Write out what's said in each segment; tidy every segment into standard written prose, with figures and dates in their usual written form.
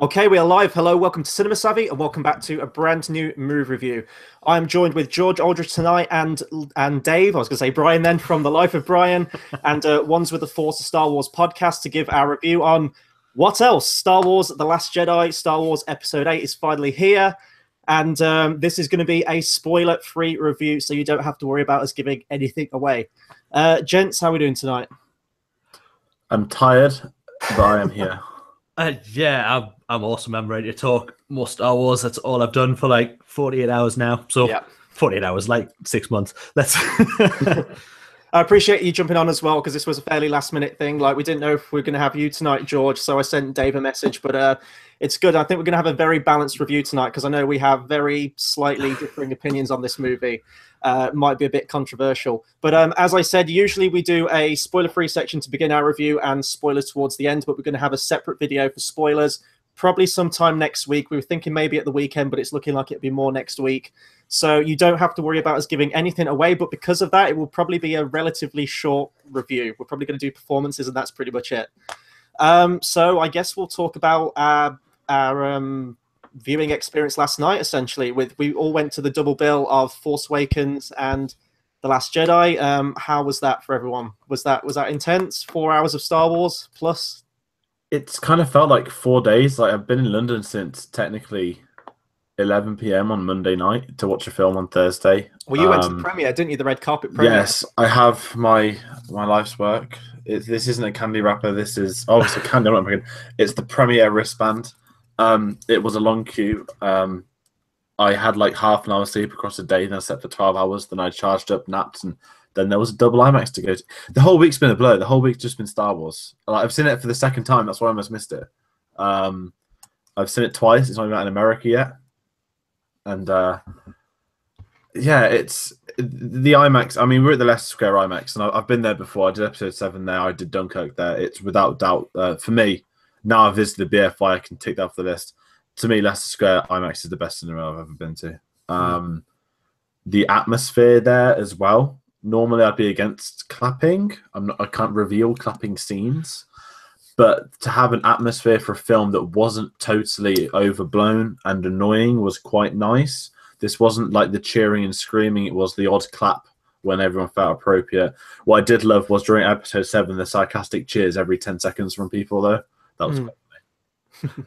Okay, we are live. Hello, welcome to Cinema Savvy, and welcome back to a brand new movie review. I'm joined with George Aldrich tonight, and Dave. I was going to say Brian then from the Life of Brien, and Ones with the Force, a Star Wars podcast, to give our review on what else? Star Wars: The Last Jedi. Star Wars Episode 8 is finally here, and this is going to be a spoiler-free review, so you don't have to worry about us giving anything away. Gents, how are we doing tonight? I'm tired, but I am here. I'm awesome. I'm ready to talk more Star Wars. That's all I've done for like 48 hours now. So yeah. 48 hours, like 6 months. Let's. I appreciate you jumping on as well, because this was a fairly last minute thing. Like, we didn't know if we were going to have you tonight, George. So I sent Dave a message, but it's good. I think we're going to have a very balanced review tonight, because I know we have very slightly differing opinions on this movie. Might be a bit controversial, but as I said, usually we do a spoiler-free section to begin our review and spoilers towards the end, but we're going to have a separate video for spoilers probably sometime next week. We were thinking maybe at the weekend, but it's looking like it'll be more next week, so you don't have to worry about us giving anything away. But because of that, it will probably be a relatively short review. We're probably going to do performances, and that's pretty much it. So I guess we'll talk about our viewing experience last night. Essentially, we all went to the double bill of Force Awakens and The Last Jedi. How was that for everyone? Was that intense? 4 hours of Star Wars plus? It's kind of felt like 4 days. Like, I've been in London since technically 11 p.m. on Monday night to watch a film on Thursday. Well, you went to the premiere, didn't you? The red carpet premiere. Yes, I have my life's work. This isn't a candy wrapper. This is it's a candy wrapper. It's the premiere wristband. It was a long queue. I had like half an hour sleep across the day, then I slept for 12 hours, then I charged up, napped, and then there was a double IMAX to go to. The whole week's been a blur. The whole week's just been Star Wars. Like, I've seen it for the second time. That's why I almost missed it. I've seen it twice. It's not even out in America yet. And yeah, it's the IMAX. I mean, we're at the Leicester Square IMAX, and I've been there before. I did episode 7 there. I did Dunkirk there. It's without doubt, for me, now I've visited the BFI, I can tick that off the list. To me, Leicester Square IMAX is the best cinema I've ever been to. The atmosphere there as well. Normally, I'd be against clapping. I can't reveal clapping scenes, but to have an atmosphere for a film that wasn't totally overblown and annoying was quite nice. This wasn't like the cheering and screaming. It was the odd clap when everyone felt appropriate. What I did love was during episode 7, the sarcastic cheers every 10 seconds from people, though. That was quite funny.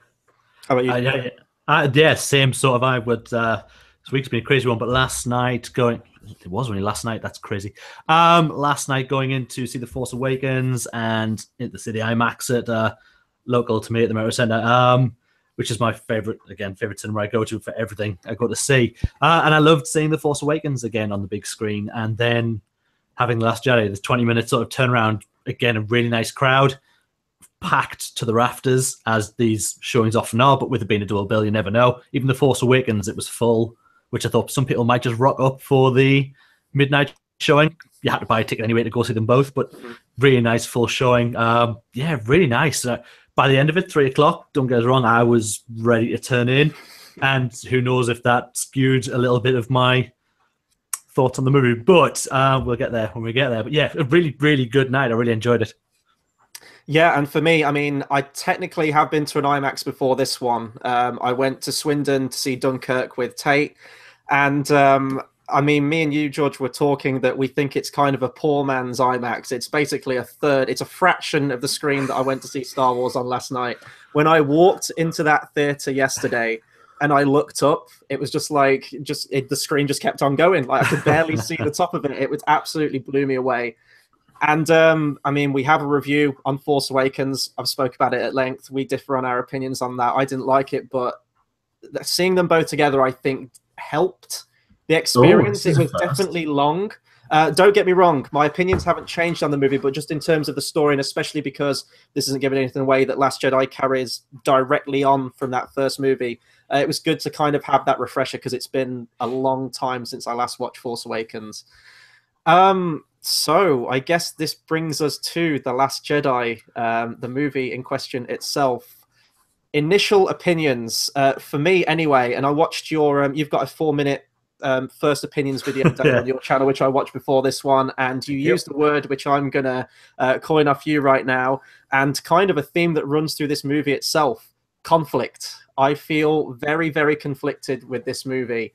How about you? Yeah, same sort of. I would. This week's been a crazy one, but last night it was only last night. That's crazy. Last night going in to see The Force Awakens and in the City IMAX at local to me at the Motor Centre, which is my favorite cinema I go to for everything I go to see. And I loved seeing The Force Awakens again on the big screen, and then having The Last Jedi, the 20-minute sort of turnaround. Again, a really nice crowd, packed to the rafters, as these showings often are, but with it being a dual bill, you never know. Even The Force Awakens, it was full, which I thought some people might just rock up for the midnight showing. You had to buy a ticket anyway to go see them both, but really nice full showing. Yeah, really nice. By the end of it, 3 o'clock, don't get us wrong, I was ready to turn in, and who knows if that skewed a little bit of my thoughts on the movie, but we'll get there when we get there. But yeah, a really, really good night. I really enjoyed it. Yeah, and for me, I mean, I technically have been to an IMAX before this one. I went to Swindon to see Dunkirk with Tate, and I mean, me and you, George, were talking that we think it's kind of a poor man's IMAX. It's basically it's a fraction of the screen that I went to see Star Wars on last night. When I walked into that theater yesterday and I looked up, it was just like, the screen just kept on going. Like, I could barely see the top of it. It was absolutely blew me away. And I mean, we have a review on Force Awakens. I've spoke about it at length. We differ on our opinions on that. I didn't like it, but seeing them both together, I think, helped the experience. It was definitely long. Don't get me wrong, my opinions haven't changed on the movie, but just in terms of the story, and especially because this isn't giving anything away, that Last Jedi carries directly on from that first movie. It was good to kind of have that refresher, because it's been a long time since I last watched Force Awakens. So I guess this brings us to The Last Jedi, the movie in question itself. Initial opinions, for me anyway, and I watched your, you've got a 4-minute first opinions video on your channel, which I watched before this one, and you used the word which I'm going to coin off you right now, and kind of a theme that runs through this movie itself. conflict. I feel very, very conflicted with this movie.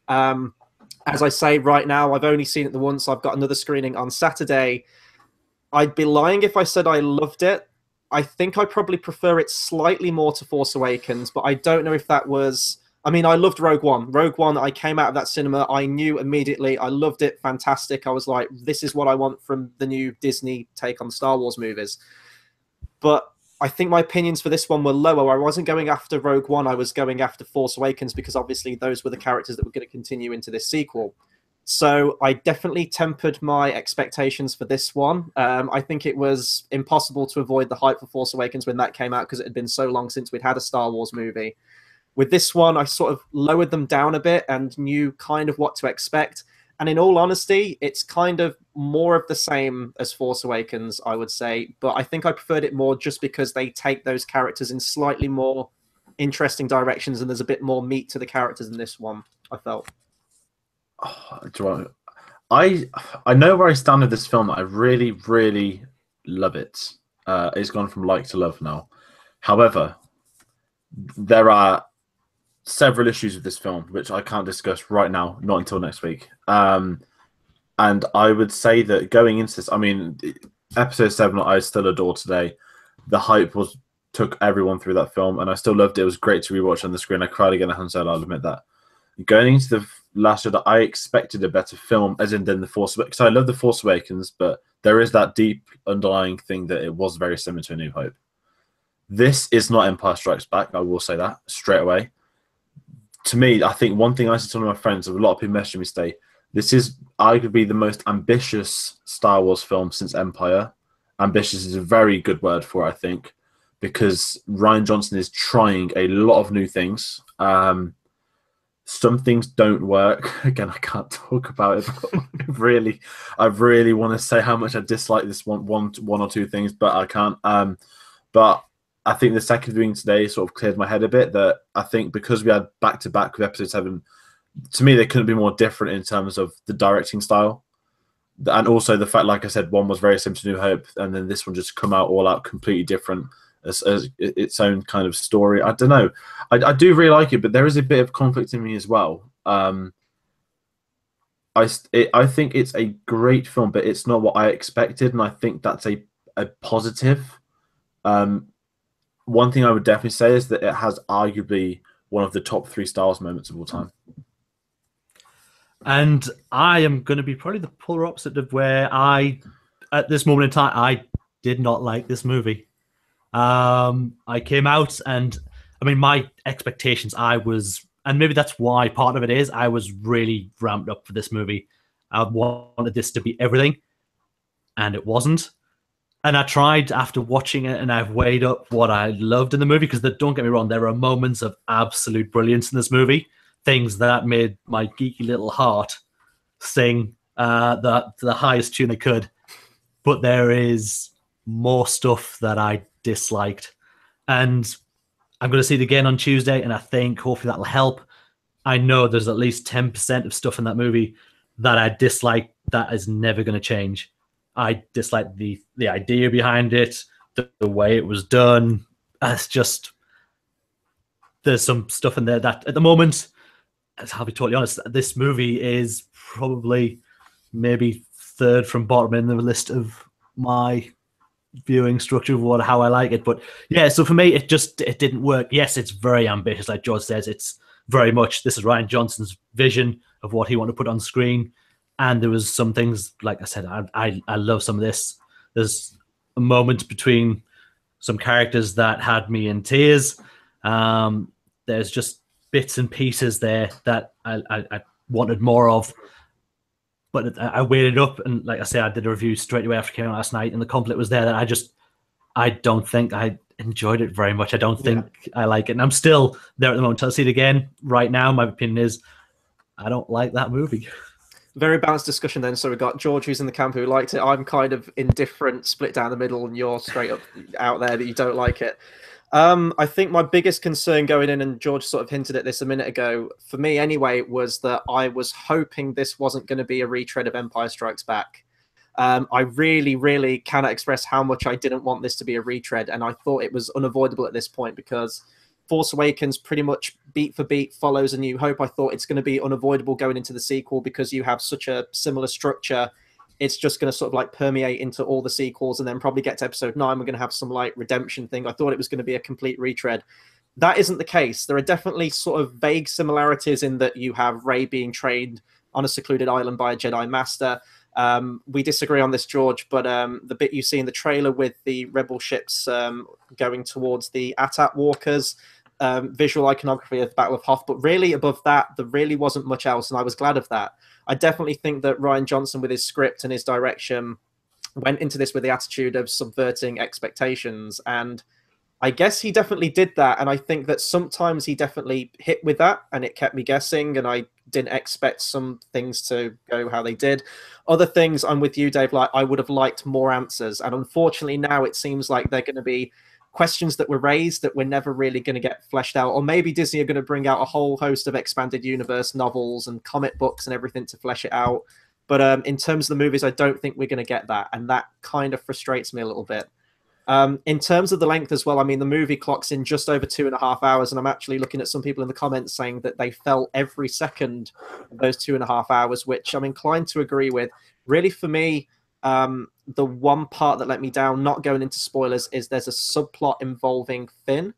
As I say right now, I've only seen it the once. I've got another screening on Saturday. I'd be lying if I said I loved it. I think I probably prefer it slightly more to Force Awakens, but I don't know if that was... I mean, I loved Rogue One. Rogue One, I came out of that cinema, I knew immediately, I loved it, fantastic. I was like, this is what I want from the new Disney take on Star Wars movies. But I think my opinions for this one were lower. I wasn't going after Rogue One, I was going after Force Awakens, because obviously those were the characters that were going to continue into this sequel. So I definitely tempered my expectations for this one. I think it was impossible to avoid the hype for Force Awakens when that came out, because it had been so long since we'd had a Star Wars movie. With this one, I sort of lowered them down a bit and knew kind of what to expect. And in all honesty, it's kind of more of the same as Force Awakens, I would say. But I think I preferred it more just because they take those characters in slightly more interesting directions, and there's a bit more meat to the characters in this one, I felt. I know where I stand with this film. I really, really love it. It's gone from like to love now. However, there are several issues with this film, which I can't discuss right now, not until next week. And I would say that going into this, I mean, episode 7, I still adore today. The hype took everyone through that film, and I still loved it. It was great to rewatch on the screen. I cried again at Han Solo, I'll admit that. Going into the Last Jedi, I expected a better film, as in than The Force Awakens. I love The Force Awakens, but there is that deep underlying thing that it was very similar to A New Hope. This is not Empire Strikes Back, I will say that straight away. To me, I think one thing I said to one of my friends, a lot of people messaging me say, this is arguably the most ambitious Star Wars film since Empire. Ambitious is a very good word for it, I think, because Rian Johnson is trying a lot of new things. Some things don't work. Again, I can't talk about it, but I really want to say how much I dislike this one or two things, but I can't. But I think the second viewing today sort of cleared my head a bit, that I think because we had back-to-back with episode 7, to me, they couldn't be more different in terms of the directing style. And also the fact, like I said, one was very similar to New Hope, and then this one just come out all out completely different as its own kind of story. I don't know. I do really like it, but there is a bit of conflict in me as well. I think it's a great film, but it's not what I expected, and I think that's a positive. One thing I would definitely say is that it has arguably one of the top 3 Star Wars moments of all time. And I am going to be probably the polar opposite of where at this moment in time, I did not like this movie. I came out and, I mean, my expectations, and maybe that's why part of it is, I was really ramped up for this movie. I wanted this to be everything, and it wasn't. And I tried after watching it, and I've weighed up what I loved in the movie, because don't get me wrong, there are moments of absolute brilliance in this movie, things that made my geeky little heart sing the highest tune it could. But there is more stuff that I disliked. And I'm going to see it again on Tuesday, and I think hopefully that'll help. I know there's at least 10% of stuff in that movie that I dislike that is never going to change. I dislike the idea behind it, the way it was done. It's just, there's some stuff in there that at the moment, I'll be totally honest, this movie is probably maybe 3rd from bottom in the list of my viewing structure of how I like it. But yeah, so for me, it didn't work. Yes, it's very ambitious, like George says. It's very much, this is Rian Johnson's vision of what he wanted to put on screen. And there was some things, like I said, I love some of this. There's a moment between some characters that had me in tears. There's just bits and pieces there that I wanted more of. But I weighed it up, and like I said, I did a review straight away after it came out last night, and the conflict was there that I don't think I enjoyed it very much. I don't think I like it. And I'm still there at the moment. I'll see it again. Right now, my opinion is I don't like that movie. Very balanced discussion then. So we've got George, who's in the camp who liked it. I'm kind of indifferent, split down the middle, and you're straight up out there that you don't like it. I think my biggest concern going in, and George sort of hinted at this a minute ago, for me anyway, was that I was hoping this wasn't going to be a retread of Empire Strikes Back. I really, really cannot express how much I didn't want this to be a retread, and I thought it was unavoidable at this point, because Force Awakens pretty much beat for beat follows A New Hope, I thought it's going to be unavoidable going into the sequel because you have such a similar structure. It's just going to sort of like permeate into all the sequels, and then probably get to episode 9. We're going to have some like redemption thing. I thought it was going to be a complete retread. That isn't the case. There are definitely sort of vague similarities in that you have Rey being trained on a secluded island by a Jedi Master. We disagree on this, George, but the bit you see in the trailer with the rebel ships going towards the AT-AT walkers, visual iconography of the Battle of Hoth, but really above that, there really wasn't much else, and I was glad of that. I definitely think that Rian Johnson, with his script and his direction, went into this with the attitude of subverting expectations, and I guess he definitely did that, and I think that sometimes he definitely hit with that, and it kept me guessing, and I didn't expect some things to go how they did. Other things, I'm with you, Dave, like I would have liked more answers, and unfortunately now it seems like they're going to be questions that were raised that we're never really going to get fleshed out, or maybe Disney are going to bring out a whole host of expanded universe novels and comic books and everything to flesh it out. But in terms of the movies, I don't think we're going to get that, and that kind of frustrates me a little bit. In terms of the length as well, I mean, the movie clocks in just over 2.5 hours, and I'm actually looking at some people in the comments saying that they felt every second of those 2.5 hours, which I'm inclined to agree with. Really, for me, the one part that let me down, not going into spoilers, is there's a subplot involving Finn.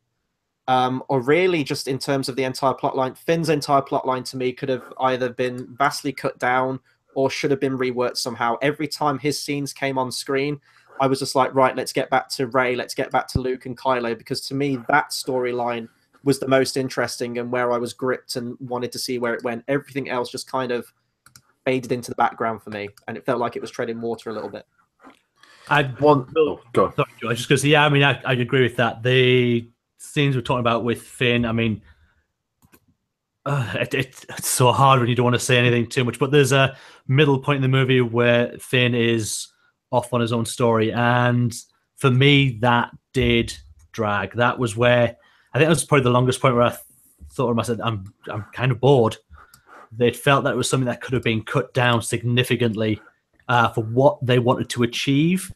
Or really just in terms of the entire plotline, Finn's entire plotline to me could have either been vastly cut down or should have been reworked somehow. Every time his scenes came on screen, I was just like, right, let's get back to Rey, let's get back to Luke and Kylo, because to me, that storyline was the most interesting and where I was gripped and wanted to see where it went. Everything else just kind of faded into the background for me, and it felt like it was treading water a little bit. Go on. Sorry, I was just going to say, yeah, I mean, I agree with that. The scenes we're talking about with Finn, I mean, it's so hard when you don't want to say anything too much, but there's a middle point in the movie where Finn is off on his own story, and for me that did drag. That was where I think that was probably the longest point where I thought to myself, I'm kind of bored. They felt that it was something that could have been cut down significantly for what they wanted to achieve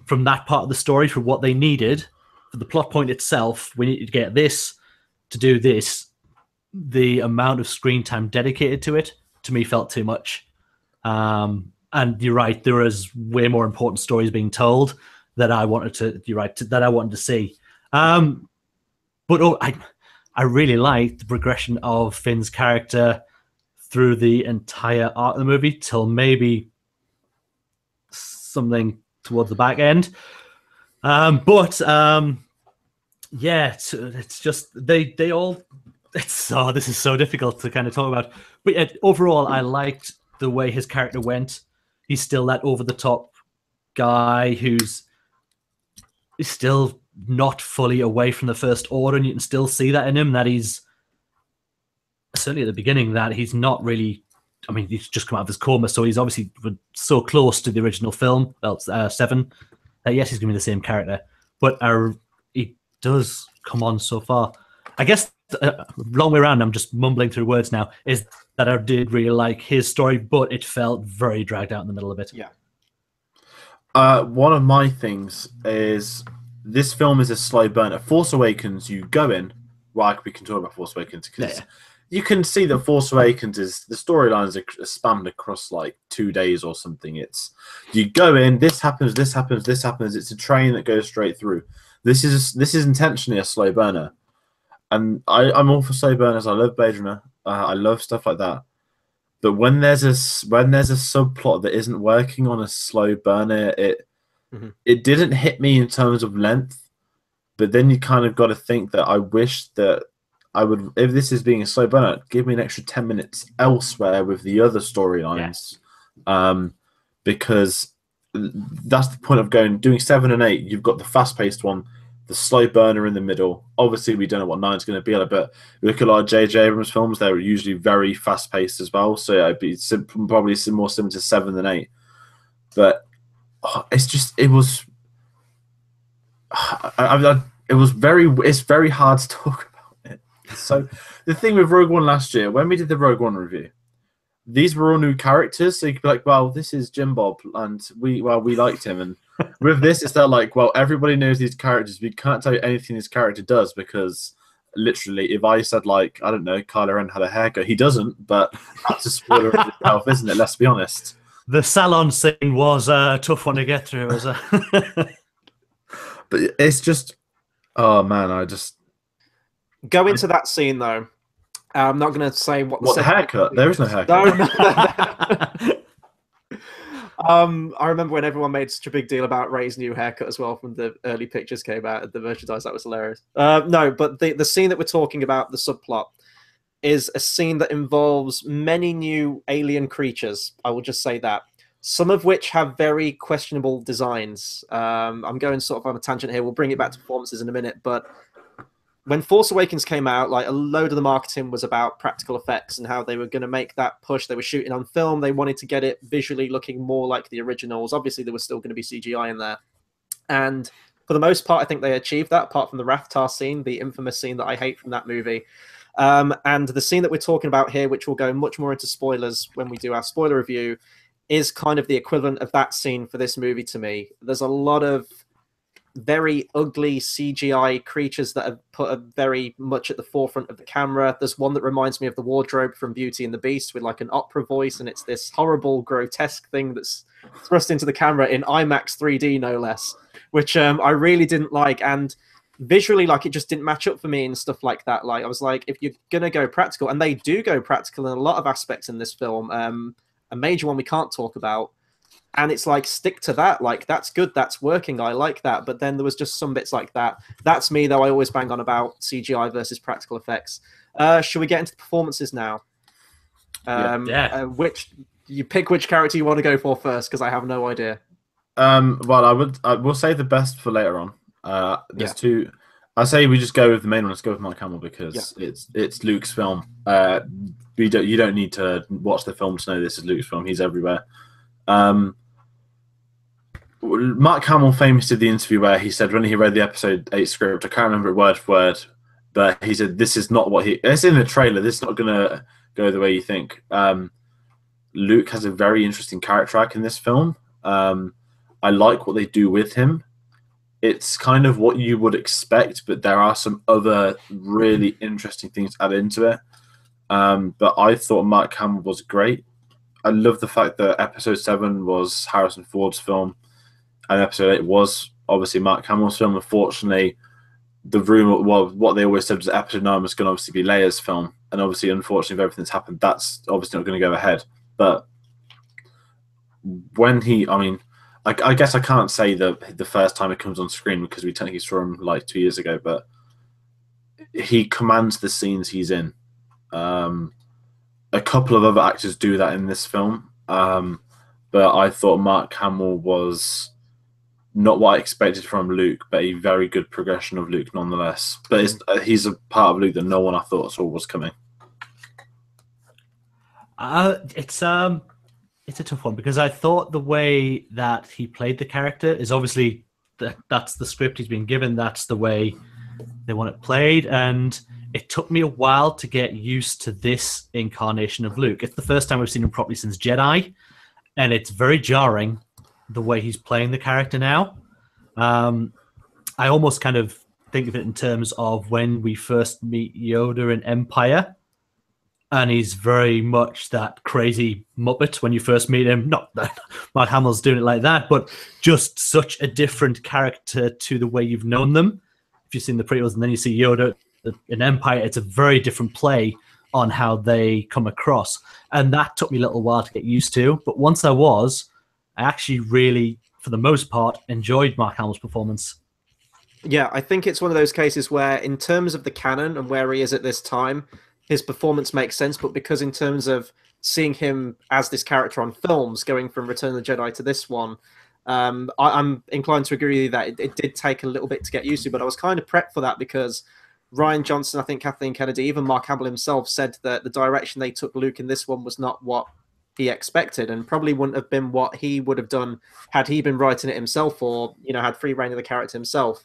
from that part of the story, for what they needed for the plot point itself. We need to get this to do this. The amount of screen time dedicated to it, to me, felt too much. And you're right, there is way more important stories being told that I wanted to. You're right, that I wanted to see. But I really liked the progression of Finn's character through the entire arc of the movie till maybe something towards the back end. Yeah, it's just they all. This is so difficult to kind of talk about. But yeah, overall, I liked the way his character went. He's still that over-the-top guy who's still not fully away from the First Order, and you can still see that in him, that he's, certainly at the beginning, that he's not really, I mean, he's just come out of his coma, so he's obviously so close to the original film, 7, that yes, he's going to be the same character, but he does come on so far. I guess, long way around, I'm just mumbling through words now, is that I did really like his story, but it felt very dragged out in the middle of it. Yeah. One of my things is this film is a slow burner. Force Awakens, you go in, well, we can talk about Force Awakens because you can see that Force Awakens is the storylines are spanned across like 2 days or something. It's you go in, this happens, this happens, this happens. It's a train that goes straight through. This is intentionally a slow burner. And I'm all for slow burners. I love Blade Runner. I love stuff like that. But when there's a subplot that isn't working on a slow burner, it didn't hit me in terms of length. But then you kind of got to think that I wish that I would, if this is being a slow burner, give me an extra 10 minutes elsewhere with the other storylines, because that's the point of doing 7 and 8. You've got the fast-paced one, the slow burner in the middle. Obviously, we don't know what 9 is going to be like, but look at a lot of J.J. Abrams films, they're usually very fast-paced as well, so it'd be probably more similar to 7 than 8. But it's very hard to talk about it. So the thing with Rogue One last year, when we did the Rogue One review, these were all new characters, so you could be like, well, this is Jim Bob, and we liked him, and with this, it's that like, well, everybody knows these characters. We can't tell you anything this character does because literally, if I said like, I don't know, Kylo Ren had a haircut, he doesn't, but that's a spoiler in itself, isn't it? Let's be honest. The salon scene was a tough one to get through. But it's just, oh man, I just go into that scene though. I'm not going to say what the haircut. There is no haircut. No. I remember when everyone made such a big deal about Rey's new haircut as well from the early pictures came out, the merchandise. That was hilarious. No, but the scene that we're talking about, the subplot, is a scene that involves many new alien creatures. I will just say that. Some of which have very questionable designs. I'm going sort of on a tangent here. We'll bring it back to performances in a minute, but when Force Awakens came out, like a load of the marketing was about practical effects and how they were going to make that push. They were shooting on film. They wanted to get it visually looking more like the originals. Obviously, there was still going to be CGI in there. And for the most part, I think they achieved that, apart from the Rathtar scene, the infamous scene that I hate from that movie. And the scene that we're talking about here, which will go much more into spoilers when we do our spoiler review, is kind of the equivalent of that scene for this movie to me. There's a lot of very ugly CGI creatures that are put very much at the forefront of the camera. There's one that reminds me of the wardrobe from Beauty and the Beast with like an opera voice, and it's this horrible, grotesque thing that's thrust into the camera in IMAX 3D, no less, which I really didn't like. And visually, like, it just didn't match up for me and stuff like that. Like, I was like, if you're gonna go practical, and they do go practical in a lot of aspects in this film, a major one we can't talk about, and it's like, stick to that. Like, that's good, that's working, I like that. But then there was just some bits like that. That's me, though. I always bang on about CGI versus practical effects. Should we get into the performances now? Which you pick which character you want to go for first, because I have no idea. Well, I will save the best for later on. There's two. I say we just go with the main one. Let's go with Mark Hamill, because it's Luke's film. You don't need to watch the film to know this is Luke's film. He's everywhere. Mark Hamill famously did the interview where he said when he read the episode 8 script, I can't remember it word for word, but he said this is not what it's in the trailer. This is not going to go the way you think. Luke has a very interesting character arc in this film. I like what they do with him. It's kind of what you would expect, but there are some other really interesting things added into it. But I thought Mark Hamill was great. I love the fact that episode 7 was Harrison Ford's film, and episode 8 was obviously Mark Hamill's film. Unfortunately, the rumor, well, what they always said was that episode 9 was going to obviously be Leia's film, and obviously, unfortunately, with everything that's happened, that's obviously not going to go ahead. But when I guess I can't say that the first time it comes on screen, because we technically saw him like 2 years ago, but he commands the scenes he's in. A couple of other actors do that in this film, but I thought Mark Hamill was not what I expected from Luke, but a very good progression of Luke nonetheless. But he's a part of Luke that no one I thought saw was coming. It's a tough one, because I thought the way that he played the character is obviously that's the script he's been given. That's the way they want it played, and it took me a while to get used to this incarnation of Luke. It's the first time we've seen him properly since Jedi, and it's very jarring the way he's playing the character now. I almost kind of think of it in terms of when we first meet Yoda in Empire, and he's very much that crazy Muppet when you first meet him. Not that Mark Hamill's doing it like that, but just such a different character to the way you've known them. If you've seen the prequels and then you see Yoda in Empire, it's a very different play on how they come across. And that took me a little while to get used to. But once I actually really, for the most part, enjoyed Mark Hamill's performance. Yeah, I think it's one of those cases where, in terms of the canon and where he is at this time, his performance makes sense. But because in terms of seeing him as this character on films, going from Return of the Jedi to this one, I'm inclined to agree with you that it did take a little bit to get used to. But I was kind of prepped for that, because Rian Johnson, I think Kathleen Kennedy, even Mark Hamill himself said that the direction they took Luke in this one was not what he expected, and probably wouldn't have been what he would have done had he been writing it himself, or had free reign of the character himself.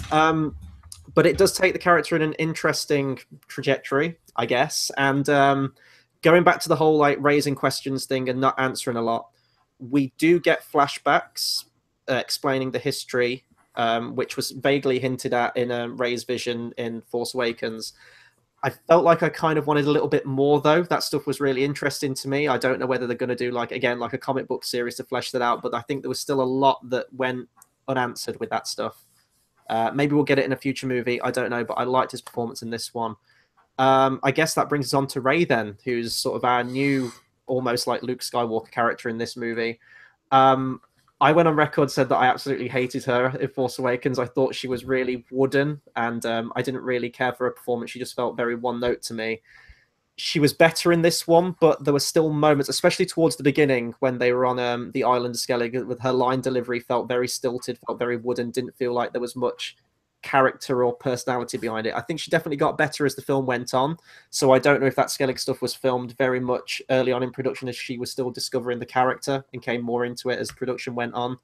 But it does take the character in an interesting trajectory, I guess. And going back to the whole like raising questions thing and not answering a lot, we do get flashbacks explaining the history which was vaguely hinted at in Rey's vision in Force Awakens. I felt like I kind of wanted a little bit more, though. That stuff was really interesting to me. I don't know whether they're going to do, like a comic book series to flesh that out, but I think there was still a lot that went unanswered with that stuff. Maybe we'll get it in a future movie. I don't know, but I liked his performance in this one. I guess that brings us on to Rey then, who's sort of our new, almost like Luke Skywalker character in this movie. I went on record, said that I absolutely hated her in Force Awakens. I thought she was really wooden, and I didn't really care for her performance. She just felt very one note to me. She was better in this one, but there were still moments, especially towards the beginning when they were on the island Skellig, with her line delivery felt very stilted, felt very wooden, didn't feel like there was much character or personality behind it. I think she definitely got better as the film went on. So I don't know if that Skellig stuff was filmed very much early on in production as she was still discovering the character and came more into it as production went on.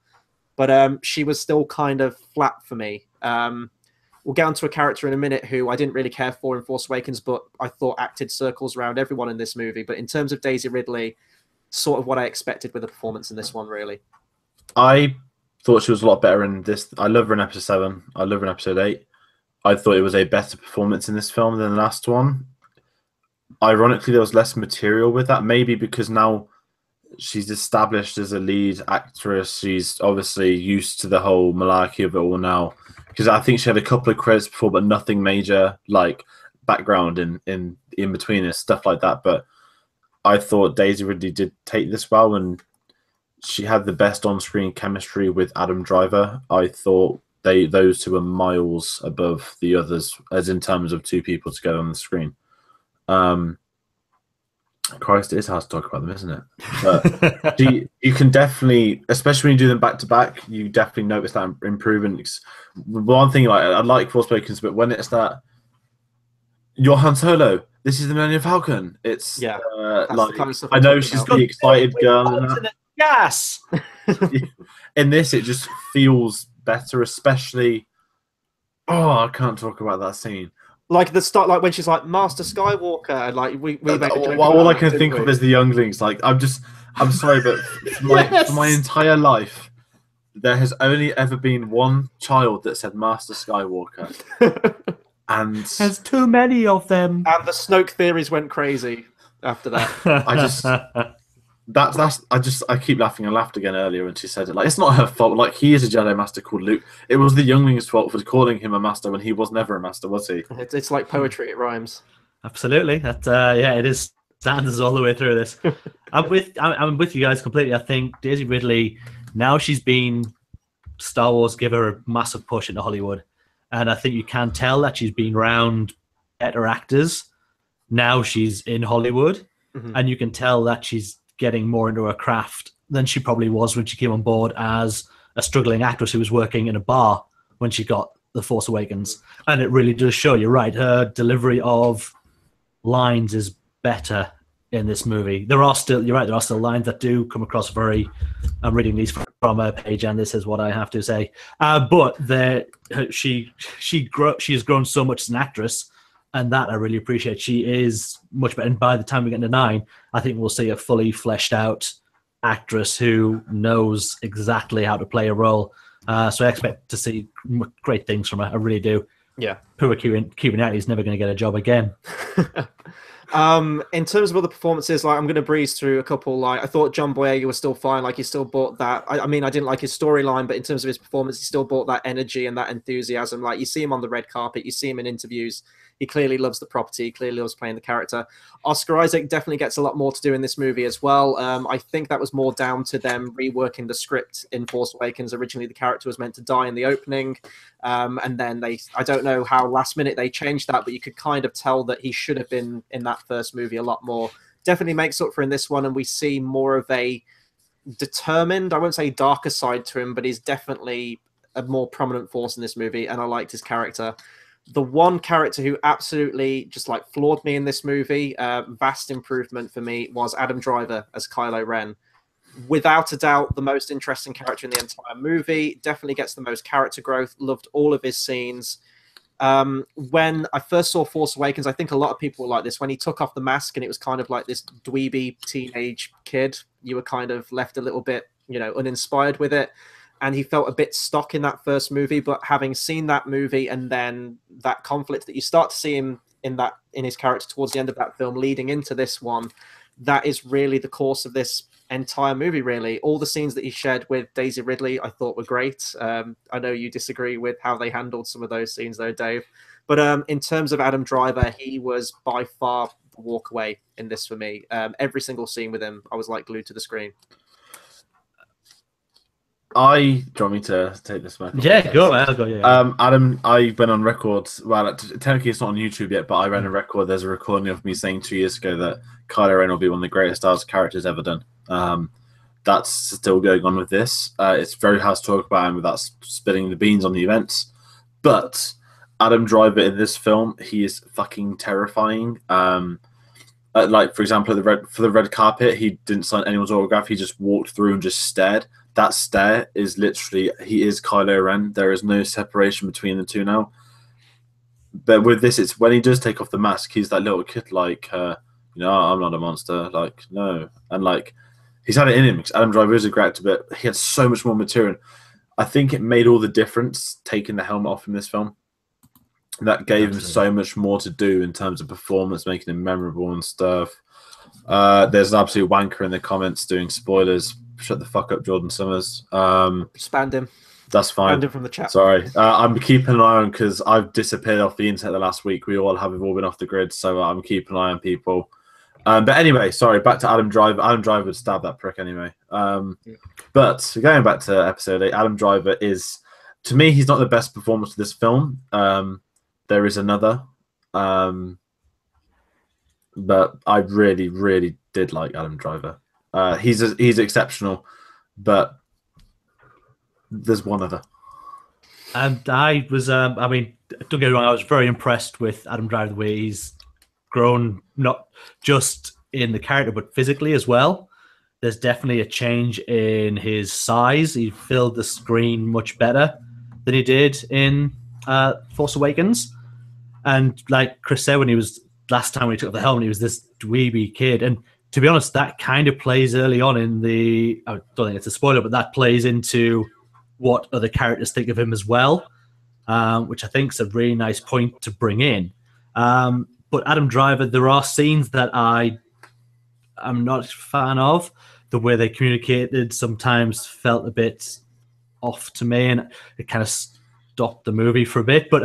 But she was still kind of flat for me. We'll get onto a character in a minute who I didn't really care for in Force Awakens, but I thought acted circles around everyone in this movie. But in terms of Daisy Ridley, sort of what I expected with the performance in this one, really. I thought she was a lot better in this. I love her in episode 7. I love her in episode 8. I thought it was a better performance in this film than the last one. Ironically, there was less material with that. Maybe because now she's established as a lead actress. She's obviously used to the whole malarkey of it all now. Because I think she had a couple of credits before, but nothing major, like background in between and stuff like that. But I thought Daisy Ridley did take this well, and she had the best on-screen chemistry with Adam Driver. I thought those two were miles above the others, as in terms of two people together on the screen. Christ, it is hard to talk about them, isn't it? But you can definitely, especially when you do them back to back, you definitely notice that improvement. One thing, like I like Force Awakens, but when it's that you're Han Solo, this is the Millennium Falcon. It's like kind of I know she's the excited girl. And yes. In this, it just feels better, especially. Oh, I can't talk about that scene. Like the start, like when she's like Master Skywalker, and like we all I can think of is the younglings. Like I'm sorry, but for my entire life, there has only ever been one child that said Master Skywalker, and there's too many of them. And the Snoke theories went crazy after that. I keep laughing. I laughed again earlier when she said it. Like, it's not her fault. Like, he is a Jedi Master called Luke. It was the youngling's fault for calling him a master when he was never a master, was he? It's like poetry. It rhymes. Absolutely. It is standards all the way through this. I'm with you guys completely. I think Daisy Ridley, now she's been Star Wars give her a massive push into Hollywood, and I think you can tell that she's been around better actors. Now she's in Hollywood, and you can tell that she's getting more into her craft than she probably was when she came on board as a struggling actress who was working in a bar when she got The Force Awakens. And it really does show, you're right, her delivery of lines is better in this movie. You're right, there are still lines that do come across very, I'm reading these from a page, and this is what I have to say. But she has grown so much as an actress, and that I really appreciate. She is much better. And by the time we get into 9, I think we'll see a fully fleshed out actress who knows exactly how to play a role. So I expect to see great things from her. I really do. Yeah. Poor Cuban is never going to get a job again. In terms of other performances, like I'm going to breeze through a couple. Like I thought John Boyega was still fine. Like he still brought that. I mean, I didn't like his storyline, but in terms of his performance, he still brought that energy and that enthusiasm. Like you see him on the red carpet, you see him in interviews. He clearly loves the property. He clearly loves playing the character. Oscar Isaac definitely gets a lot more to do in this movie as well. I think that was more down to them reworking the script in Force Awakens. Originally, the character was meant to die in the opening. And then I don't know how last minute they changed that, but you could kind of tell that he should have been in that first movie a lot more. Definitely makes up for in this one. And we see more of a determined, I won't say darker side to him, but he's definitely a more prominent force in this movie. And I liked his character. The one character who absolutely just like floored me in this movie, vast improvement for me, was Adam Driver as Kylo Ren. Without a doubt, the most interesting character in the entire movie. Definitely gets the most character growth. Loved all of his scenes. When I first saw Force Awakens, I think a lot of people were like this. When he took off the mask and it was kind of like this dweeby teenage kid, you were kind of left a little bit, uninspired with it. and he felt a bit stuck in that first movie. But having seen that movie and then that conflict that you start to see him in his character towards the end of that film, leading into this one, that is really the course of this entire movie. Really, all the scenes that he shared with Daisy Ridley, I thought were great. I know you disagree with how they handled some of those scenes, though, Dave. But in terms of Adam Driver, he was by far the walk away in this for me. Every single scene with him, I was like glued to the screen. Do you want me to take this back? Yeah, go. I'll go. Yeah. Adam, I went on record. Well, technically it's not on YouTube yet, but I ran a record. There's a recording of me saying 2 years ago that Kylo Ren will be one of the greatest Star Wars characters ever done. That's still going on with this. It's very hard to talk about him without spilling the beans on the events. But Adam Driver in this film, he is fucking terrifying. Like, for example, for the red carpet, he didn't sign anyone's autograph. He just walked through and just stared. That stare is literally, he is Kylo Ren. There is no separation between the two now. But with this, it's when he does take off the mask, he's that little kid, like, I'm not a monster. Like, no. And, like, he's had it in him because Adam Driver is a great actor, but he had so much more material. I think it made all the difference taking the helmet off in this film. That gave him so much more to do in terms of performance, making him memorable and stuff. There's an absolute wanker in the comments doing spoilers. Shut the fuck up, Jordan Summers. Spanned him. That's fine. Spanned him from the chat. Sorry. I'm keeping an eye on because I've disappeared off the internet the last week. We've all been off the grid, so I'm keeping an eye on people. But anyway, sorry, back to Adam Driver. Adam Driver would stab that prick anyway. But going back to episode 8, Adam Driver is, to me, he's not the best performance of this film. There is another. But I really, really did like Adam Driver. He's exceptional, but there's one other. And I was, don't get me wrong, I was very impressed with Adam Driver, the way he's grown, not just in the character, but physically as well. There's definitely a change in his size. He filled the screen much better than he did in Force Awakens. And like Chris said, when he was last time when he took the helmet, he was this dweeby kid. And to be honest, that kind of plays early on in the, I don't think it's a spoiler, but that plays into what other characters think of him as well, which I think is a really nice point to bring in. But Adam Driver, there are scenes that I'm not a fan of. The way they communicated sometimes felt a bit off to me, and it kind of stopped the movie for a bit. But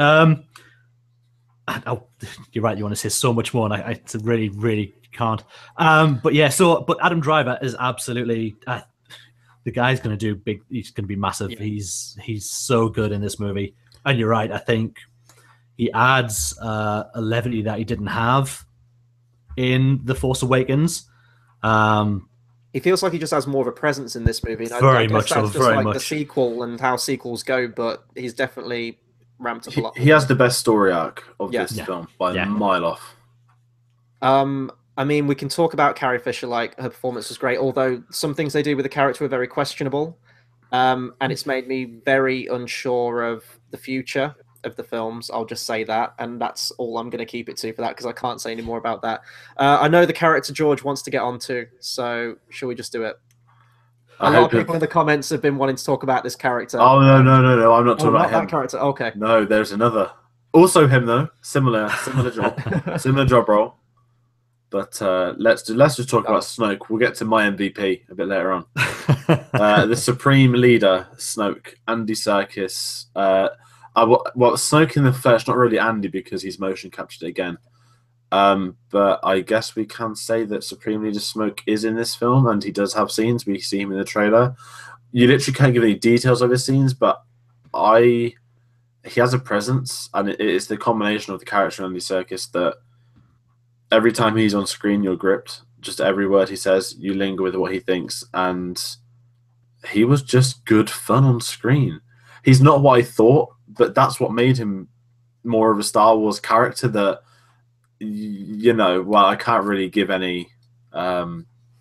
you're right, you want to say so much more, and I really, really can't. But Adam Driver is absolutely the guy's going to do big. He's going to be massive. Yeah. He's so good in this movie, and you're right. I think he adds a levity that he didn't have in The Force Awakens. He feels like he just has more of a presence in this movie. Very much so. Very much the sequel and how sequels go, but he's definitely ramped up a lot. He has the best story arc of this film by a mile off. We can talk about Carrie Fisher, like her performance was great, although some things they do with the character are very questionable. And it's made me very unsure of the future of the films. I'll just say that. And that's all I'm going to keep it to for that, because I can't say any more about that. I know the character George wants to get on to, so shall we just do it? A lot of people in the comments have been wanting to talk about this character. Oh, no. I'm not talking about him. That character. Okay. No, there's another. Also him, though. Similar job. Similar job role. But let's just talk about Snoke. We'll get to my MVP a bit later on. The Supreme Leader, Snoke, Andy Serkis. Snoke in the flesh, not really Andy because he's motion captured again. But I guess we can say that Supreme Leader Snoke is in this film, and he does have scenes. We see him in the trailer. You literally can't give any details of his scenes, but he has a presence, and it is the combination of the character and Andy Serkis that every time he's on screen, you're gripped. Just every word he says, you linger with what he thinks, and he was just good fun on screen. He's not what I thought, but that's what made him more of a Star Wars character that, I can't really give any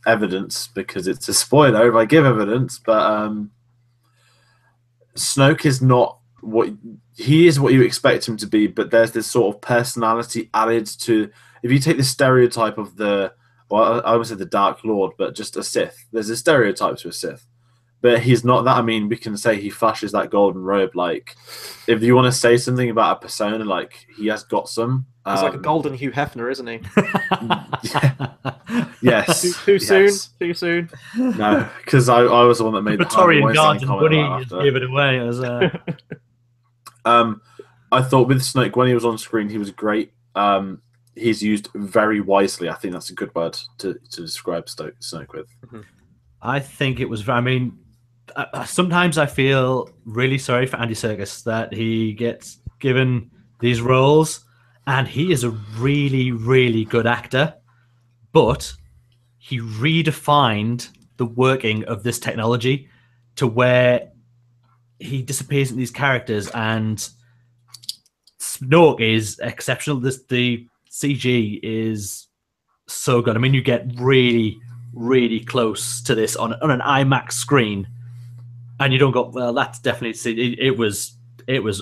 evidence because it's a spoiler if I give evidence, but Snoke is not what he is, what you expect him to be, but there's this sort of personality added to. If you take the stereotype of I almost said the Dark Lord, but just a Sith. There's a stereotype to a Sith. but he's not that. I mean, we can say he flashes that golden robe. Like, if you want to say something about a persona, like he has got some. He's like a golden Hugh Hefner, isn't he? Yes. Too soon. Too soon. No, because I was the one that made the the Praetorian Guards and comment Bunny about just after. gave it away. It was, I thought with Snoke, when he was on screen, he was great. He's used very wisely. I think that's a good word to describe Snoke with. I think it was. I mean, sometimes I feel really sorry for Andy Serkis that he gets given these roles, and he is a really, really good actor, but he redefined the working of this technology to where he disappears in these characters, and Snoke is exceptional. The CG is so good. I mean, you get really, really close to this on an IMAX screen, and you don't go, well, that's definitely it was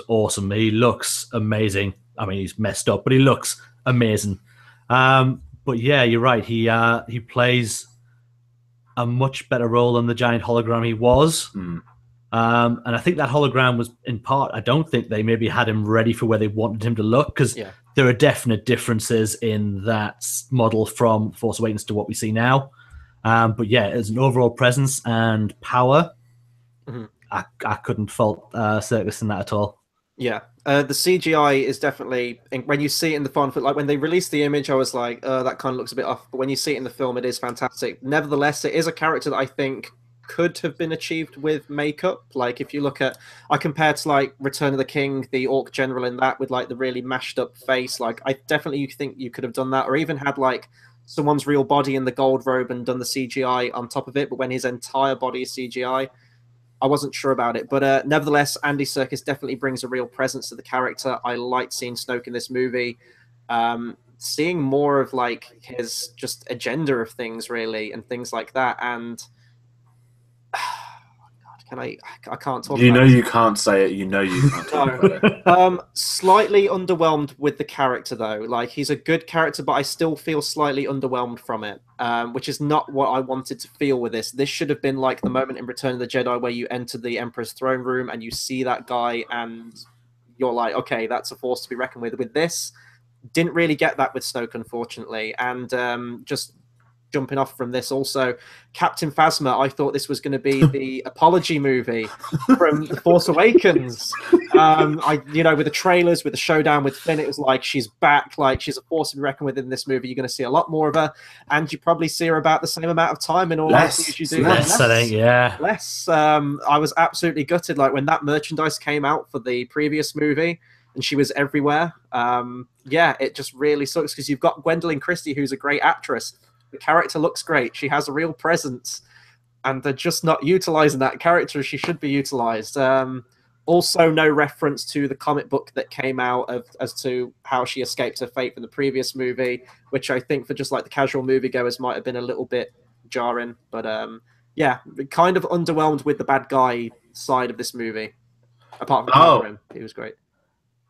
awesome. He looks amazing. I mean, he's messed up, but he looks amazing. But yeah, you're right. He plays a much better role than the giant hologram he was. And I think that hologram was in part, I don't think they maybe had him ready for where they wanted him to look, because there are definite differences in that model from Force Awakens to what we see now. But yeah, as an overall presence and power, I couldn't fault Serkis in that at all. Yeah, the CGI is definitely, when you see it in the font, like when they released the image, I was like, that kind of looks a bit off. But when you see it in the film, it is fantastic. Nevertheless, it is a character that I think could have been achieved with makeup. Like if you look at, I compared to like Return of the King, the Orc General in that with like the really mashed up face. Like I definitely think you could have done that, or even had like someone's real body in the gold robe and done the CGI on top of it. But when his entire body is CGI, I wasn't sure about it. But nevertheless, Andy Serkis definitely brings a real presence to the character. I liked seeing Snoke in this movie. Seeing more of like his just agenda of things, really, and things like that. And I can't talk. You know you can't say it. You know you can't talk about it. Slightly underwhelmed with the character though. Like he's a good character, but I still feel slightly underwhelmed from it. Which is not what I wanted to feel with this. This should have been like the moment in Return of the Jedi where you enter the Emperor's throne room and you see that guy and you're like, okay, that's a force to be reckoned with. With this, didn't really get that with Snoke, unfortunately. And just jumping off from this also, Captain Phasma, I thought this was going to be the apology movie from The Force Awakens. With the trailers, with the showdown with Finn, it was like she's back, like she's a force to be reckoned with in this movie. You're going to see a lot more of her, and you probably see her about the same amount of time in all honesty as you do. Less, I think, yeah. Less. I was absolutely gutted. Like when that merchandise came out for the previous movie, and she was everywhere. It just really sucks because you've got Gwendolyn Christie, who's a great actress. The character looks great. She has a real presence, and they're just not utilizing that character as she should be utilized. Also, no reference to the comic book that came out as to how she escaped her fate from the previous movie, which I think for just like the casual moviegoers might have been a little bit jarring. But kind of underwhelmed with the bad guy side of this movie. Apart from Kylo Ren, he was great.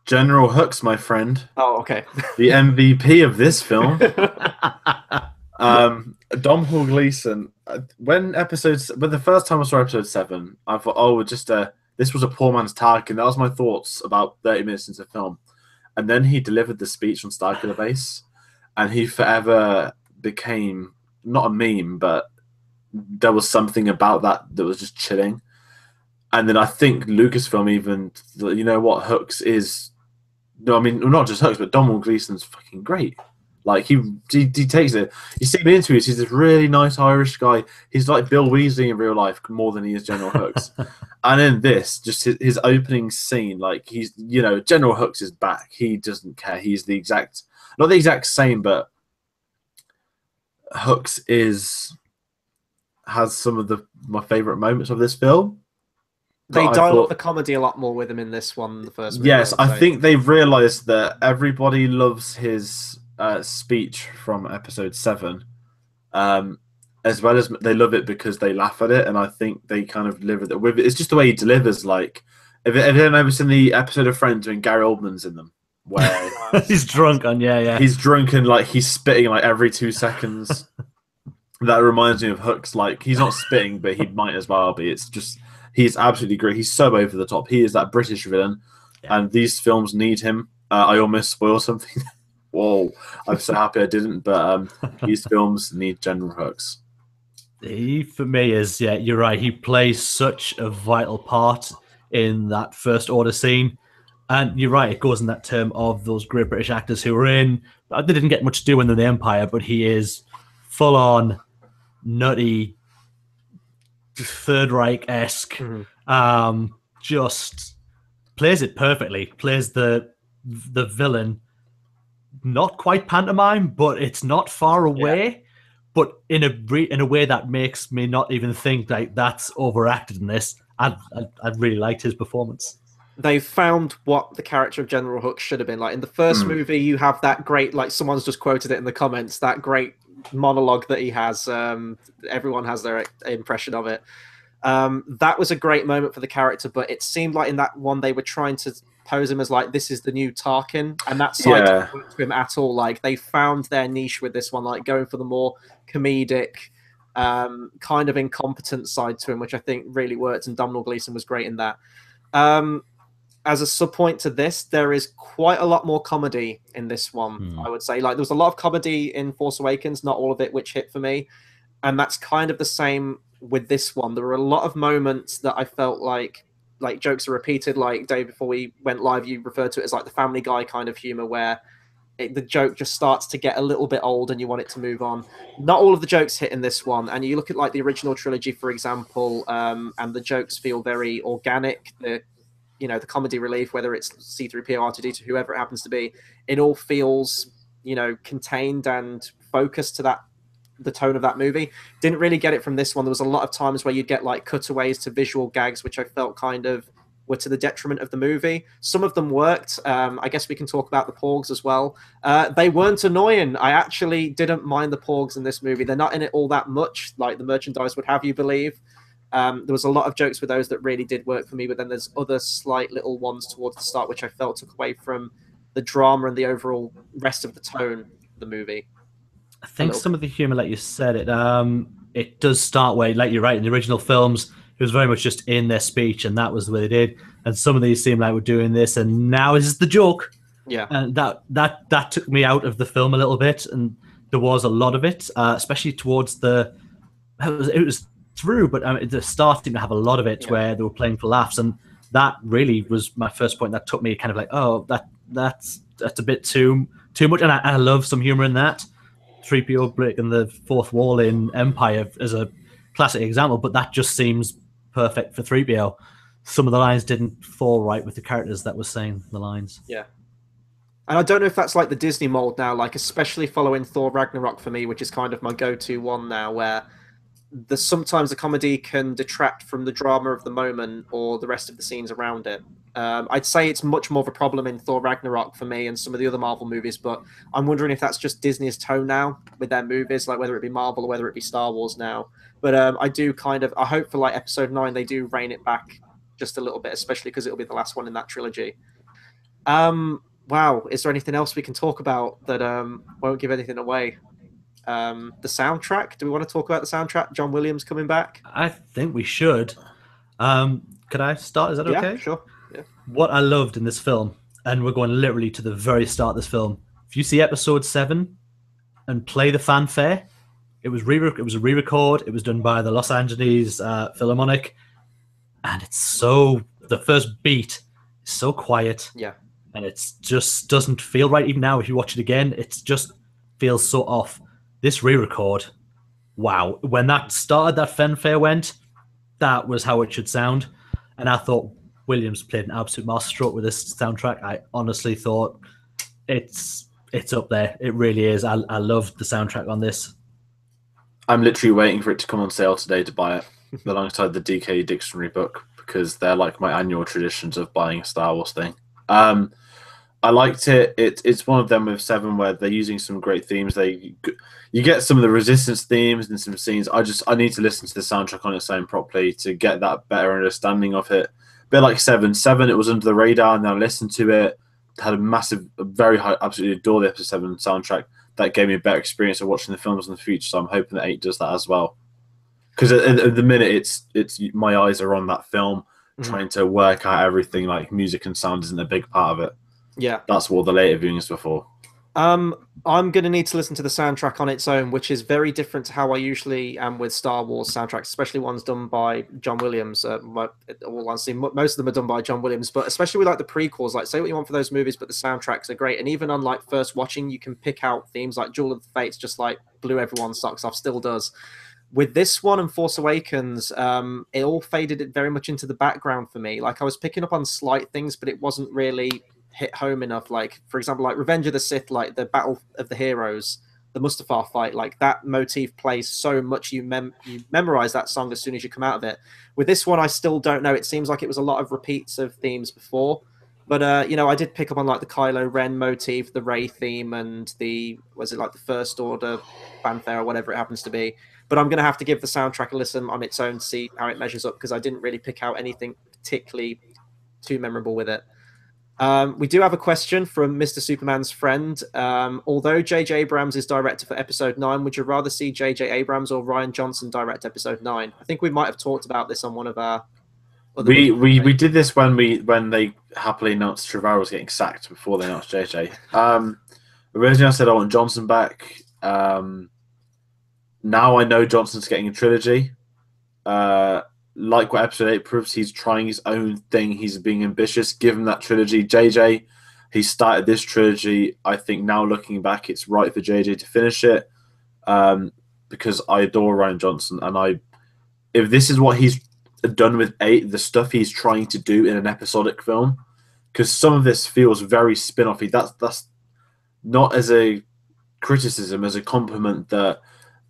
General Hux, my friend. Oh, okay. The MVP of this film. Domhnall Gleeson. When the first time I saw episode 7, I thought, this was a poor man's Tarkin. That was my thoughts about 30 minutes into the film. And then he delivered the speech on Starkiller Base, and he forever became not a meme, but there was something about that was just chilling. And then I think Lucasfilm even, you know what, Hux is. No, I mean not just Hux, but Domhnall Gleeson's fucking great. Like he takes it. You see him in interviews. He's this really nice Irish guy. He's like Bill Weasley in real life more than he is General Hux. And in this, just his opening scene, like he's General Hux is back. He doesn't care. He's not the exact same, but Hux has some of my favorite moments of this film. They dial up the comedy a lot more with him in this one, the first movie. Yes, I think they've realised that everybody loves his speech from episode 7, as well as they love it because they laugh at it, and I think they kind of deliver that with it. It's just the way he delivers. Like, have you ever seen the episode of Friends when Gary Oldman's in them, where he's drunk on he's drunk and like he's spitting like every 2 seconds. That reminds me of Hook's. Like, he's not spitting, but he might as well be. It's just, he's absolutely great. He's so over the top. He is that British villain, and these films need him. I almost spoiled something. Whoa, I'm so happy I didn't. But these films need General Hooks. He, for me, is, yeah, you're right. He plays such a vital part in that First Order scene. And you're right, it goes in that term of those great British actors who were in. They didn't get much to do when they're in the Empire, but he is full on nutty Third Reich-esque. Just plays it perfectly. Plays the villain, not quite pantomime, but it's not far away. Yeah. But in a way that makes me not even think like that's overacted in this. I really liked his performance. They found what the character of General Hux should have been. Like in the first movie, you have that great, like someone's just quoted it in the comments, that great monologue that he has. Everyone has their impression of it. That was a great moment for the character, but it seemed like in that one they were trying to pose him as like, this is the new Tarkin, and that side didn't work to him at all. Like they found their niche with this one, like going for the more comedic, kind of incompetent side to him, which I think really worked, and Domhnall Gleeson was great in that. As a sub point to this, there is quite a lot more comedy in this one, I would say. Like there was a lot of comedy in Force Awakens, not all of it which hit for me, and that's kind of the same with this one. There were a lot of moments that I felt like jokes are repeated. Like Dave, before we went live, you referred to it as like the Family Guy kind of humor, where the joke just starts to get a little bit old and you want it to move on. Not all of the jokes hit in this one, and you look at like the original trilogy, for example, and the jokes feel very organic. The comedy relief, whether it's C-3PO, R2-D2, whoever it happens to be, it all feels, contained and focused to the tone of that movie. Didn't really get it from this one. There was a lot of times where you'd get like cutaways to visual gags, which I felt kind of were to the detriment of the movie. Some of them worked. I guess we can talk about the Porgs as well. They weren't annoying. I actually didn't mind the Porgs in this movie. They're not in it all that much, like the merchandise would have you believe. There was a lot of jokes with those that really did work for me, but then there's other slight little ones towards the start which I felt took away from the drama and the overall rest of the tone of the movie. I think some of the humor, like you said, it does start where, like you're right, in the original films, it was very much just in their speech, and that was the way they did. And some of these seem like we're doing this, and now is the joke. Yeah, and that took me out of the film a little bit, and there was a lot of it, especially towards it was through, but the start didn't have a lot of it where they were playing for laughs, and that really was my first point. That took me kind of like, oh, that's a bit too much, and I love some humor in that. 3PO breaking the fourth wall in Empire is a classic example, but that just seems perfect for 3PO. Some of the lines didn't fall right with the characters that were saying the lines. Yeah. And I don't know if that's like the Disney mold now, like especially following Thor Ragnarok for me, which is kind of my go-to one now, where sometimes the comedy can detract from the drama of the moment or the rest of the scenes around it. I'd say it's much more of a problem in Thor Ragnarok for me and some of the other Marvel movies, but I'm wondering if that's just Disney's tone now with their movies, like whether it be Marvel or whether it be Star Wars now. But I hope for like episode 9 they do rein it back just a little bit, especially because it'll be the last one in that trilogy. Wow, is there anything else we can talk about that won't give anything away? The soundtrack. Do we want to talk about the soundtrack? John Williams coming back? I think we should. Could I start? Is that okay? Yeah, sure. Yeah. What I loved in this film, and we're going literally to the very start of this film. If you see episode 7 and play the fanfare, it was a re-record. It was done by the Los Angeles Philharmonic, and the first beat is so quiet. Yeah. And it just doesn't feel right. Even now, if you watch it again, it just feels so off. This re-record, wow. When that started, that fanfare went, that was how it should sound. And I thought Williams played an absolute masterstroke with this soundtrack. I honestly thought it's up there. It really is. I loved the soundtrack on this. I'm literally waiting for it to come on sale today to buy it alongside the DK Dictionary book, because they're like my annual traditions of buying a Star Wars thing. I liked it. It's one of them with 7 where they're using some great themes. You get some of the Resistance themes and some scenes. I need to listen to the soundtrack on its own properly to get that better understanding of it. A bit like 7. 7, it was under the radar, and then I listened to it. Had a massive, very high, absolutely adore the episode 7 soundtrack. that gave me a better experience of watching the films in the future. So I'm hoping that 8 does that as well. Because at the minute, it's my eyes are on that film, trying to work out everything. Like music and sound isn't a big part of it. Yeah, that's what the later viewings were for. I'm going to need to listen to the soundtrack on its own, which is very different to how I usually am with Star Wars soundtracks, especially ones done by John Williams. Honestly, most of them are done by John Williams, but especially with like the prequels, like say what you want for those movies, but the soundtracks are great. And even on like first watching, you can pick out themes like Duel of the Fates, just like blew everyone's socks off, still does. With this one and Force Awakens, it all faded it very much into the background for me. Like I was picking up on slight things, but it wasn't really hit home enough. Like for example, like Revenge of the Sith, like the Battle of the Heroes, the Mustafar fight, like that motif plays so much. You memorize that song as soon as you come out of it. With this one, I still don't know. It seems like it was a lot of repeats of themes before, but I did pick up on like the Kylo Ren motif, the Rey theme, and the First Order fanfare or whatever it happens to be. But I'm going to have to give the soundtrack a listen on its own to see how it measures up, because I didn't really pick out anything particularly too memorable with it. We do have a question from Mr. Superman's friend. Although J.J. Abrams is director for Episode 9, would you rather see J.J. Abrams or Rian Johnson direct Episode 9? I think we might have talked about this on one of our other we did this when they happily announced Trevorrow was getting sacked before they announced J.J. Originally I said I want Johnson back. Now I know Johnson's getting a trilogy. Like what Episode 8 proves, he's trying his own thing. He's being ambitious. Give him that trilogy. JJ, he started this trilogy. I think now looking back, it's right for JJ to finish it, because I adore Rian Johnson. And if this is what he's done with 8, the stuff he's trying to do in an episodic film, because some of this feels very spin-offy. That's not as a criticism, as a compliment that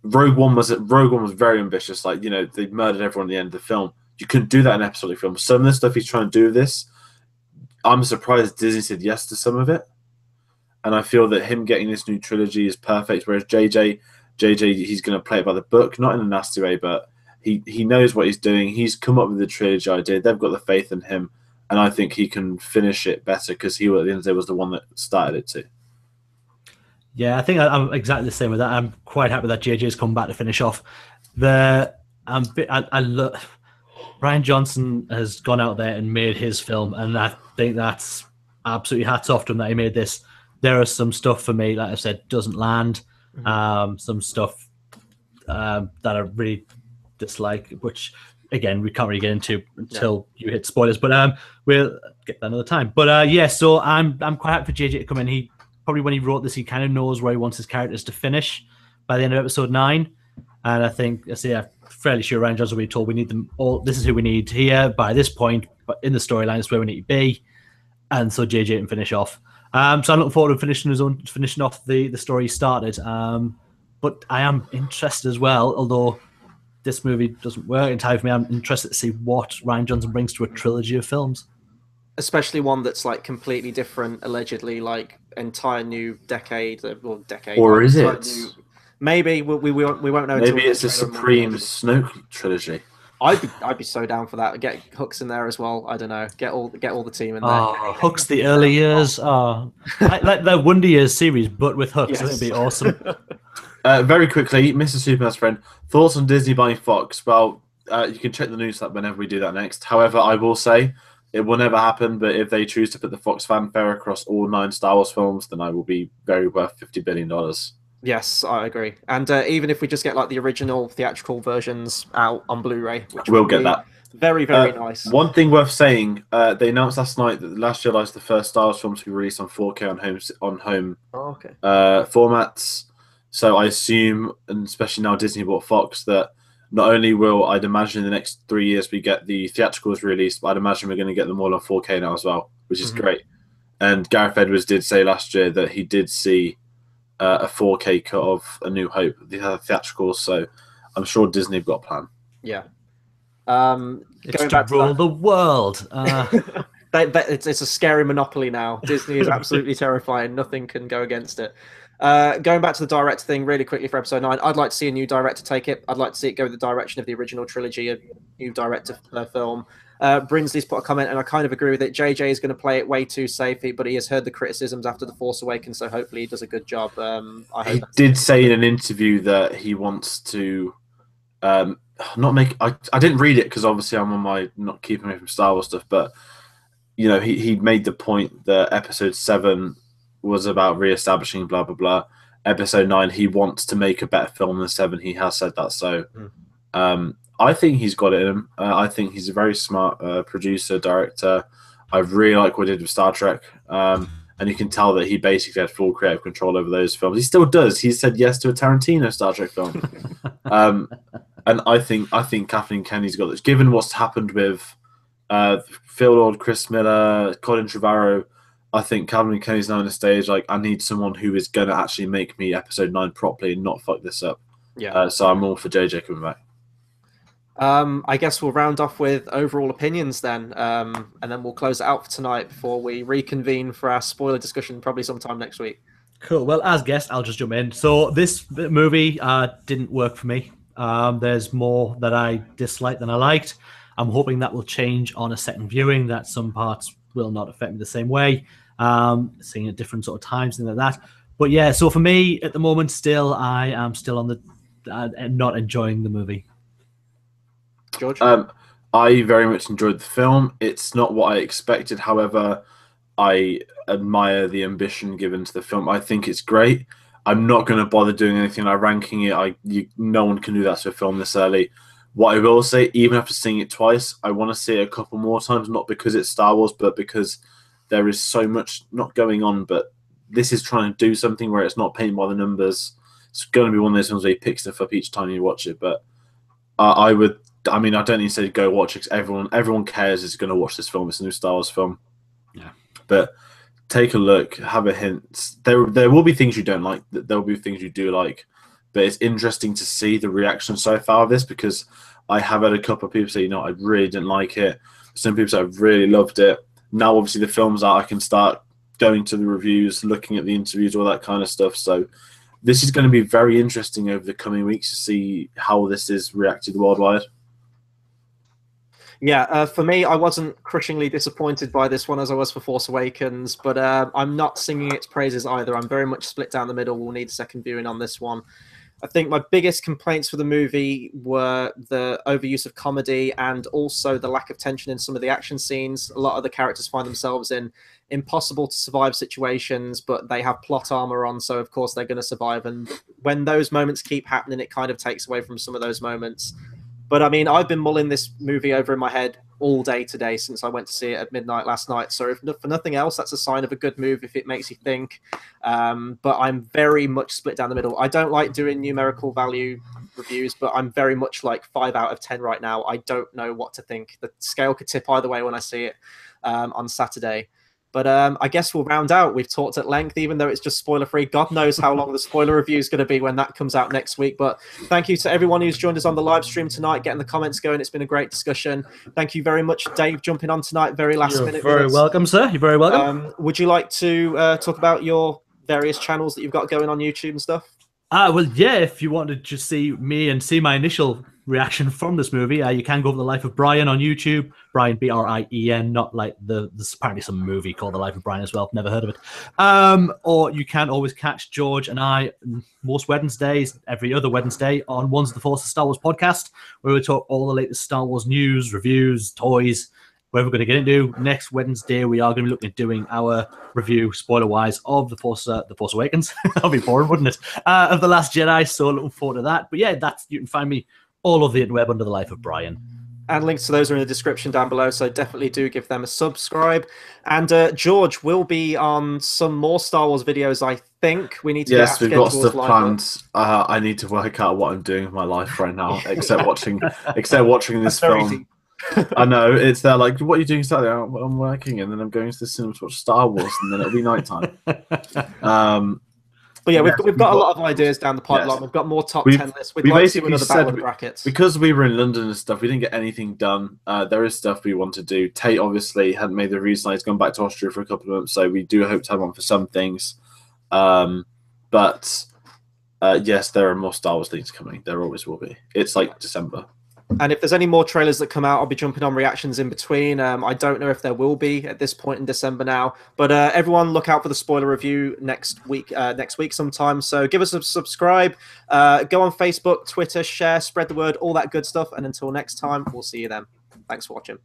Rogue One was very ambitious. Like, they murdered everyone at the end of the film. You couldn't do that in an episodic film. Some of the stuff he's trying to do with this, I'm surprised Disney said yes to some of it. And I feel that him getting this new trilogy is perfect. Whereas JJ, he's going to play it by the book, not in a nasty way, but he knows what he's doing. He's come up with the trilogy idea. They've got the faith in him, and I think he can finish it better, because he, at the end of the day, was the one that started it too. Yeah, I think I'm exactly the same with that. I'm quite happy that JJ's come back to finish off. Rian Johnson has gone out there and made his film, and I think that's absolutely hats off to him that he made this. There are some stuff for me, like I said, doesn't land. Some stuff that I really dislike, which again we can't really get into until you hit spoilers. But we'll get that another time. But so I'm quite happy for JJ to come in. He probably, when he wrote this, he kind of knows where he wants his characters to finish by the end of Episode 9. And I think, I'm fairly sure Rian Johnson will be told we need them all. This is who we need here by this point, but in the storyline, it's where we need to be. And so JJ can finish off. So I'm looking forward to finishing off the story he started. But I am interested as well, although this movie doesn't work entirely for me. I'm interested to see what Rian Johnson brings to a trilogy of films. Especially one that's like completely different, allegedly, like entire new decade. Or is it? Maybe we won't know. Maybe it's a Supreme Snoke trilogy. I'd be so down for that. Get Hooks in there as well. I don't know. Get all the team in there. Oh, Hooks, the early years. Oh, like the Wonder Years series, but with Hooks. Yes. That'd be awesome. Very quickly, Mr. Superman's friend, thoughts on Disney buying Fox? Well, you can check the news whenever we do that next. However, I will say, it will never happen, but if they choose to put the Fox fanfare across all 9 Star Wars films, then I will be very worth $50 billion. Yes, I agree. And even if we just get like the original theatrical versions out on Blu-ray, which we'll get that. Very, very nice. One thing worth saying, they announced last night that The Last Jedi is the first Star Wars film to be released on 4K on home formats. So I assume, and especially now Disney bought Fox, that not only will, I'd imagine, in the next 3 years we get the theatricals released, but I'd imagine we're going to get them all on 4K now as well, which is great. And Gareth Edwards did say last year that he did see a 4K cut of A New Hope, the theatricals, so I'm sure Disney have got a plan. Yeah. It's to rule the world. It's a scary monopoly now. Disney is absolutely terrifying. Nothing can go against it. Going back to the director thing really quickly for episode 9, I'd like to see a new director take it. I'd like to see it go the direction of the original trilogy, a new director per film. Brinsley's put a comment, and I kind of agree with it. JJ is going to play it way too safe, but he has heard the criticisms after The Force Awakens, so hopefully he does a good job. He did say in an interview that he wants to not make. I didn't read it because obviously I'm on my not keeping away from Star Wars stuff, but he made the point that Episode 7 was about re-establishing blah blah blah. Episode 9, he wants to make a better film than 7. He has said that, so I think he's got it in him. I think he's a very smart producer, director. I really like what he did with Star Trek, and you can tell that he basically had full creative control over those films. He still does. He said yes to a Tarantino Star Trek film, and I think Kathleen Kennedy's got this. Given what's happened with Phil Lord, Chris Miller, Colin Trevorrow, I think Kathleen Kennedy's now on the stage. Like, I need someone who is going to actually make me Episode 9 properly and not fuck this up. Yeah. So I'm all for JJ coming back. I guess we'll round off with overall opinions then, and then we'll close it out for tonight before we reconvene for our spoiler discussion probably sometime next week. Cool. Well, as guest, I'll just jump in. So this movie didn't work for me. There's more that I disliked than I liked. I'm hoping that will change on a second viewing, that some parts will not affect me the same way, seeing at different sort of times, things like that. But yeah, so for me, at the moment, still, I am still on the not enjoying the movie. George? I very much enjoyed the film. It's not what I expected. However, I admire the ambition given to the film. I think it's great. I'm not going to bother doing anything like ranking it. No one can do that to a film this early. What I will say, even after seeing it twice, I want to see it a couple more times, not because it's Star Wars, but because there is so much not going on. But this is trying to do something where it's not painted by the numbers. It's going to be one of those films where you pick stuff up each time you watch it. But I don't need to say go watch it, because everyone cares is going to watch this film. It's a new Star Wars film. Yeah. But take a look, have a hint. There will be things you don't like. There will be things you do like. But it's interesting to see the reaction so far of this, because I have had a couple of people say, I really didn't like it. Some people say I really loved it. Now, obviously, the film's out. I can start going to the reviews, looking at the interviews, all that kind of stuff. So this is going to be very interesting over the coming weeks to see how this is reacted worldwide. Yeah, for me, I wasn't crushingly disappointed by this one as I was for Force Awakens, but I'm not singing its praises either. I'm very much split down the middle. We'll need a second viewing on this one. I think my biggest complaints for the movie were the overuse of comedy and also the lack of tension in some of the action scenes. A lot of the characters find themselves in impossible to survive situations, but they have plot armor on, so of course they're going to survive. And when those moments keep happening, it kind of takes away from some of those moments. But I mean, I've been mulling this movie over in my head all day today since I went to see it at midnight last night. So if for nothing else, that's a sign of a good move if it makes you think. But I'm very much split down the middle. I don't like doing numerical value reviews, but I'm very much like 5 out of 10 right now. I don't know what to think. The scale could tip either way when I see it on Saturday. But I guess we'll round out. We've talked at length, even though it's just spoiler-free. God knows how long the spoiler review is going to be when that comes out next week. But thank you to everyone who's joined us on the live stream tonight, getting the comments going. It's been a great discussion. Thank you very much, Dave, jumping on tonight, very last minute. You're very welcome, sir. You're very welcome. Would you like to talk about your various channels that you've got going on YouTube and stuff? Well, yeah, if you want to just see me and see my initial reaction from this movie, you can go to the Life of Brien on YouTube. Brien, Brien, not like there's apparently some movie called The Life of Brien as well. Never heard of it. Or you can always catch George and I most Wednesdays, every other Wednesday, on Ones of the Force, Star Wars podcast, where we talk all the latest Star Wars news, reviews, toys, where we're going to get into. Next Wednesday, we are going to be looking at doing our review, spoiler-wise, of The Force Awakens. That'll be boring, wouldn't it? Of The Last Jedi, so looking forward to that. But yeah, you can find me all over the interweb under The Life of Brien. And links to those are in the description down below, so definitely do give them a subscribe. And George will be on some more Star Wars videos, I think. We need to Yes, we've got stuff planned. I need to work out what I'm doing with my life right now, except watching this film. Easy. I know, it's there like, what are you doing Saturday? I'm working, and then I'm going to the cinema to watch Star Wars, and then it'll be nighttime. But yeah, Yes, we've got a lot of ideas down the pipeline. Yes. We've got more top We've- 10 lists. We'd we like to do basically another said battle of the brackets. because we were in London and stuff, we didn't get anything done. There is stuff we want to do. Tate obviously hadn't made the reason he's gone back to Austria for a couple of months, so we do hope to have on for some things. But yes, there are more Star Wars things coming. There always will be. It's like December. And if there's any more trailers that come out, I'll be jumping on reactions in between. I don't know if there will be at this point in December now, but everyone look out for the spoiler review next week sometime. So give us a subscribe, go on Facebook, Twitter, share, spread the word, all that good stuff. And until next time, we'll see you then. Thanks for watching.